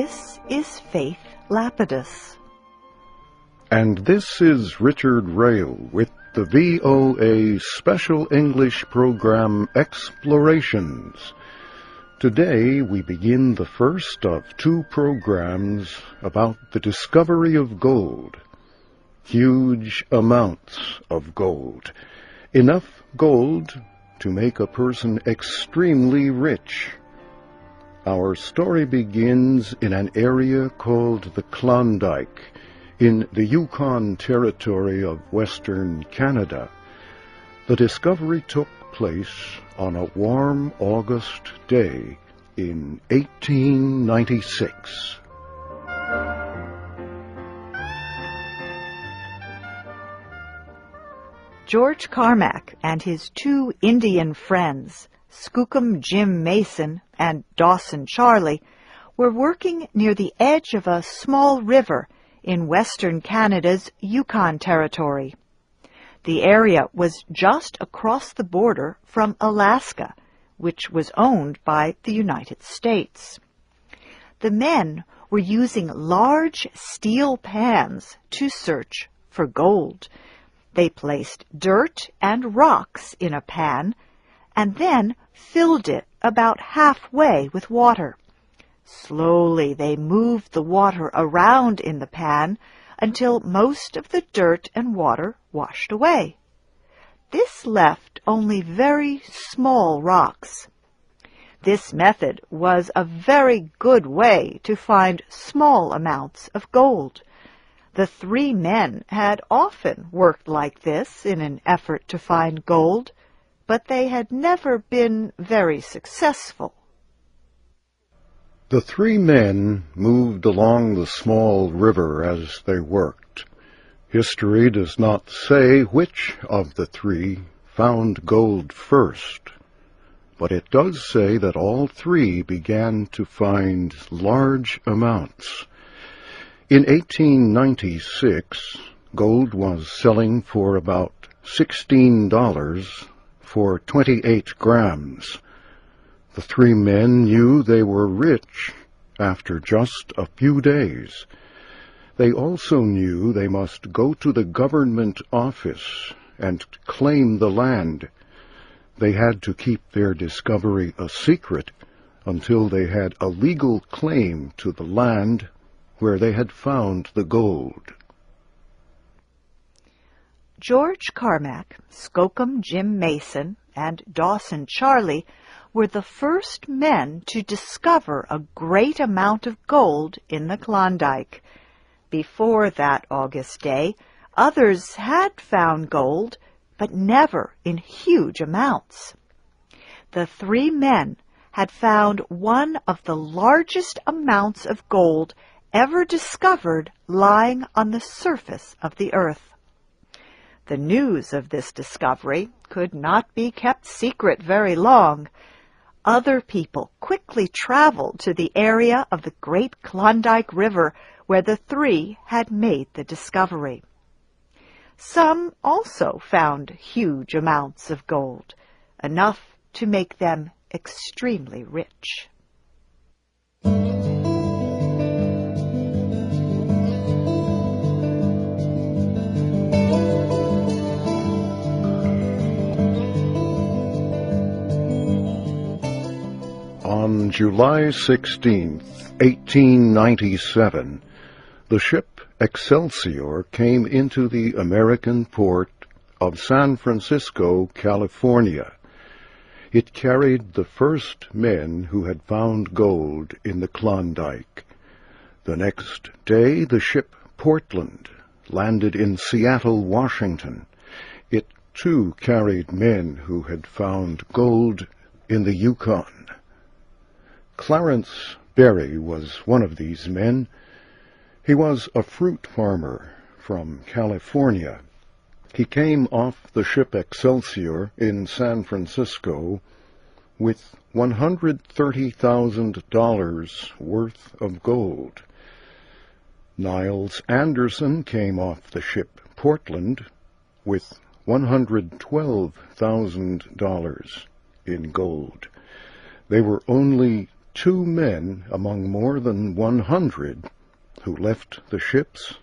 This is Faith Lapidus. And this is Richard Rail with the VOA Special English Program Explorations. Today we begin the first of two programs about the discovery of gold. Huge amounts of gold. Enough gold to make a person extremely rich. Our story begins in an area called the Klondike, in the Yukon Territory of Western Canada. The discovery took place on a warm August day in 1896. George Carmack and his two Indian friends, Skookum Jim Mason and Dawson Charlie, were working near the edge of a small river in Western Canada's Yukon Territory. The area was just across the border from Alaska, which was owned by the United States. The men were using large steel pans to search for gold. They placed dirt and rocks in a pan and then filled it about halfway with water. Slowly they moved the water around in the pan until most of the dirt and water washed away. This left only very small rocks. This method was a very good way to find small amounts of gold. The three men had often worked like this in an effort to find gold, but they had never been very successful. The three men moved along the small river as they worked. History does not say which of the three found gold first, but it does say that all three began to find large amounts. In 1896, gold was selling for about $16 for 28 grams. The three men knew they were rich after just a few days. They also knew they must go to the government office and claim the land. They had to keep their discovery a secret until they had a legal claim to the land where they had found the gold. George Carmack, Skookum Jim Mason, and Dawson Charlie were the first men to discover a great amount of gold in the Klondike. Before that August day, others had found gold, but never in huge amounts. The three men had found one of the largest amounts of gold ever discovered lying on the surface of the earth. The news of this discovery could not be kept secret very long. Other people quickly traveled to the area of the Great Klondike River where the three had made the discovery. Some also found huge amounts of gold, enough to make them extremely rich. On July 16, 1897, the ship Excelsior came into the American port of San Francisco, California. It carried the first men who had found gold in the Klondike. The next day, the ship Portland landed in Seattle, Washington. It, too, carried men who had found gold in the Yukon. Clarence Berry was one of these men. He was a fruit farmer from California. He came off the ship Excelsior in San Francisco with $130,000 worth of gold. Niles Anderson came off the ship Portland with $112,000 in gold. They were only 2 men among more than 100 who left the ships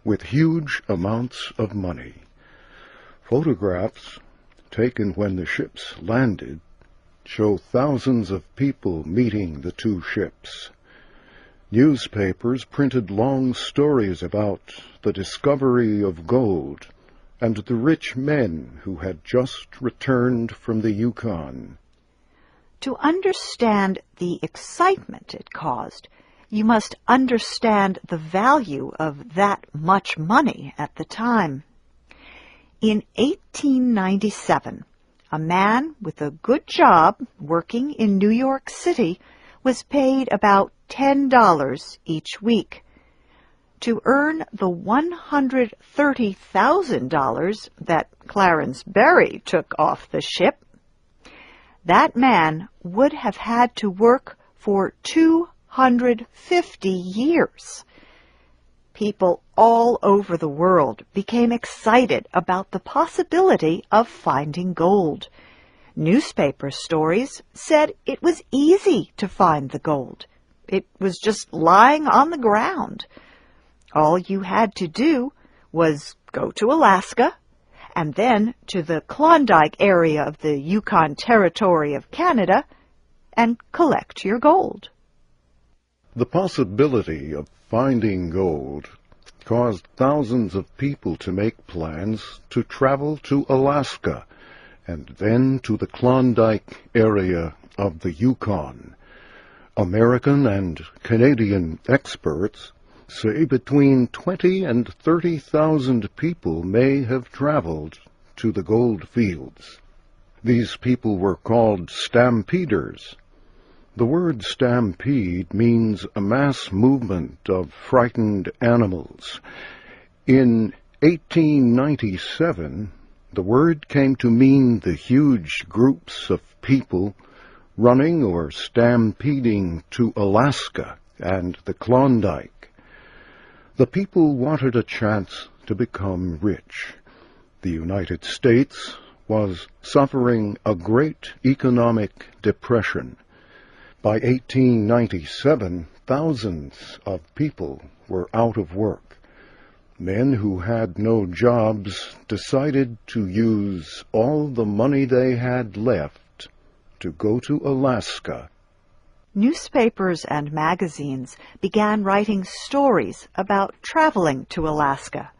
with huge amounts of money. Photographs taken when the ships landed show thousands of people meeting the 2 ships. Newspapers printed long stories about the discovery of gold and the rich men who had just returned from the Yukon. To understand the excitement it caused, you must understand the value of that much money at the time. In 1897, a man with a good job working in New York City was paid about $10 each week. To earn the $130,000 that Clarence Berry took off the ship, that man would have had to work for 250 years. People all over the world became excited about the possibility of finding gold. Newspaper stories said it was easy to find the gold. It was just lying on the ground. All you had to do was go to Alaska and then to the Klondike area of the Yukon Territory of Canada and collect your gold. The possibility of finding gold caused thousands of people to make plans to travel to Alaska and then to the Klondike area of the Yukon. American and Canadian experts say between 20 and 30,000 people may have traveled to the gold fields. These people were called stampeders. The word stampede means a mass movement of frightened animals. In 1897, the word came to mean the huge groups of people running or stampeding to Alaska and the Klondike. The people wanted a chance to become rich. The United States was suffering a great economic depression. By 1897, thousands of people were out of work. Men who had no jobs decided to use all the money they had left to go to Alaska. Newspapers and magazines began writing stories about traveling to Alaska.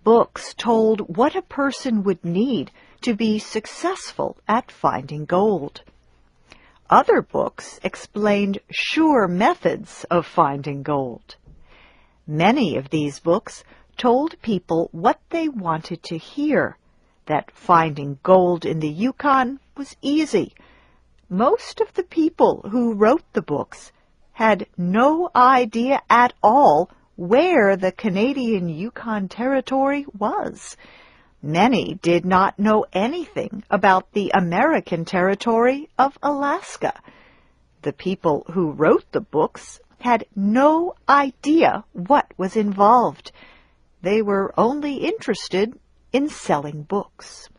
Books told what a person would need to be successful at finding gold. Other books explained sure methods of finding gold. Many of these books told people what they wanted to hear, that finding gold in the Yukon was easy. Most of the people who wrote the books had no idea at all where the Canadian Yukon Territory was. Many did not know anything about the American territory of Alaska. The people who wrote the books had no idea what was involved. They were only interested in selling books.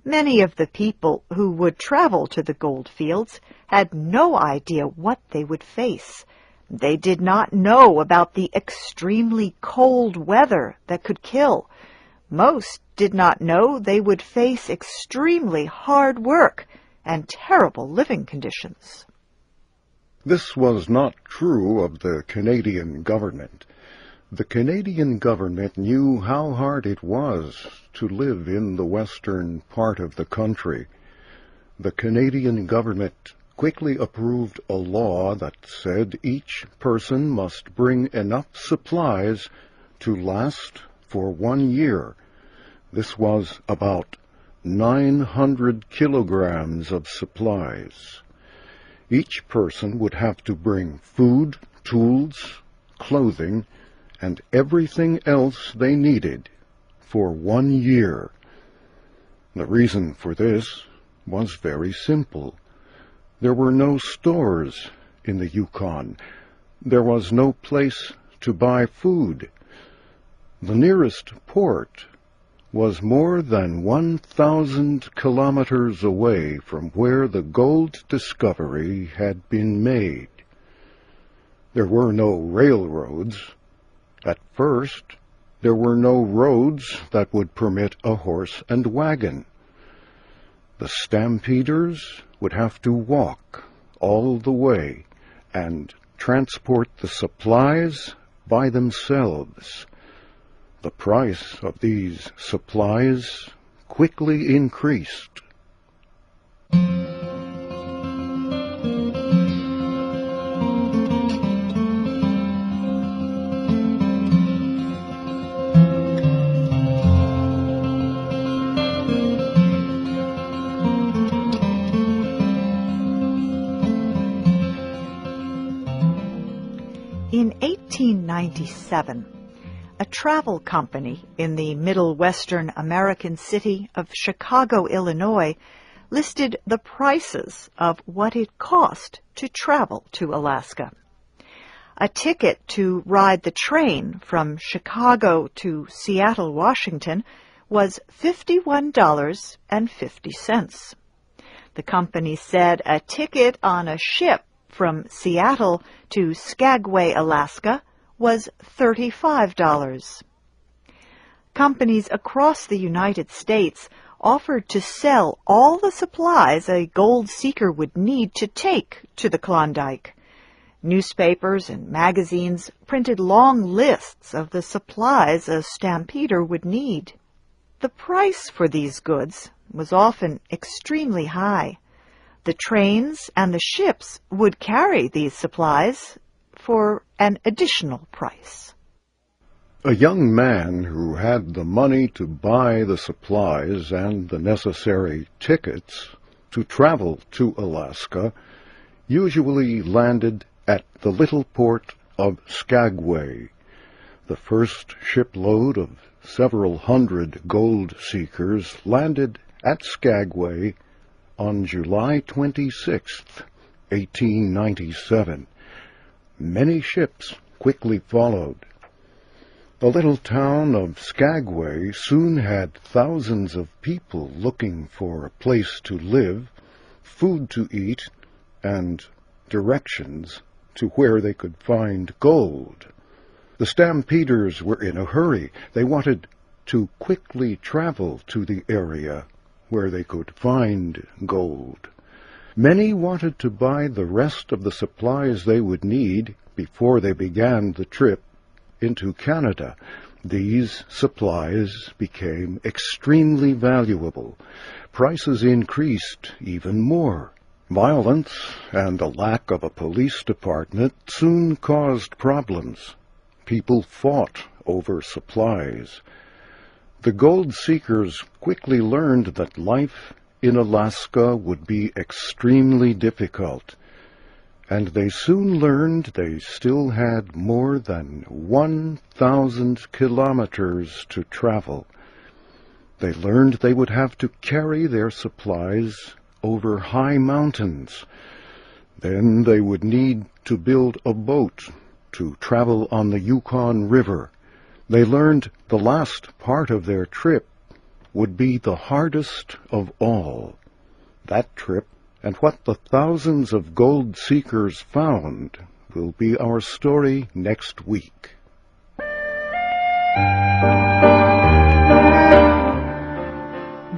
Many of the people who would travel to the gold fields had no idea what they would face. They did not know about the extremely cold weather that could kill. Most did not know they would face extremely hard work and terrible living conditions. This was not true of the Canadian government. The Canadian government knew how hard it was to live in the western part of the country. The Canadian government quickly approved a law that said each person must bring enough supplies to last for 1 year. This was about 900 kilograms of supplies. Each person would have to bring food, tools, clothing, and everything else they needed for 1 year. The reason for this was very simple. There were no stores in the Yukon. There was no place to buy food. The nearest port was more than 1,000 kilometers away from where the gold discovery had been made. There were no railroads. At first, there were no roads that would permit a horse and wagon. The stampeders would have to walk all the way and transport the supplies by themselves. The price of these supplies quickly increased. In 1897, a travel company in the middle western American city of Chicago, Illinois, listed the prices of what it cost to travel to Alaska. A ticket to ride the train from Chicago to Seattle, Washington, was $51.50. The company said a ticket on a ship from Seattle to Skagway, Alaska, was $35. Companies across the United States offered to sell all the supplies a gold seeker would need to take to the Klondike. Newspapers and magazines printed long lists of the supplies a stampeder would need. The price for these goods was often extremely high. The trains and the ships would carry these supplies for an additional price. A young man who had the money to buy the supplies and the necessary tickets to travel to Alaska usually landed at the little port of Skagway. The first shipload of several hundred gold seekers landed at Skagway on July 26, 1897. Many ships quickly followed. The little town of Skagway soon had thousands of people looking for a place to live, food to eat, and directions to where they could find gold. The stampeders were in a hurry. They wanted to quickly travel to the area where they could find gold. Many wanted to buy the rest of the supplies they would need before they began the trip into Canada. These supplies became extremely valuable. Prices increased even more. Violence and a lack of a police department soon caused problems. People fought over supplies. The gold seekers quickly learned that life in Alaska would be extremely difficult, and they soon learned they still had more than 1,000 kilometers to travel. They learned they would have to carry their supplies over high mountains. Then they would need to build a boat to travel on the Yukon River. They learned the last part of their trip would be the hardest of all. That trip and what the thousands of gold seekers found will be our story next week.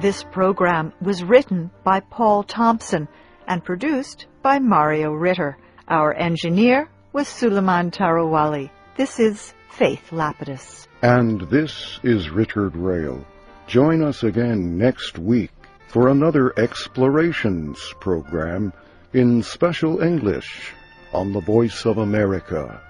This program was written by Paul Thompson and produced by Mario Ritter. Our engineer was Suleiman Tarawali. This is Faith Lapidus. And this is Richard Rail. Join us again next week for another Explorations program in special English on the Voice of America.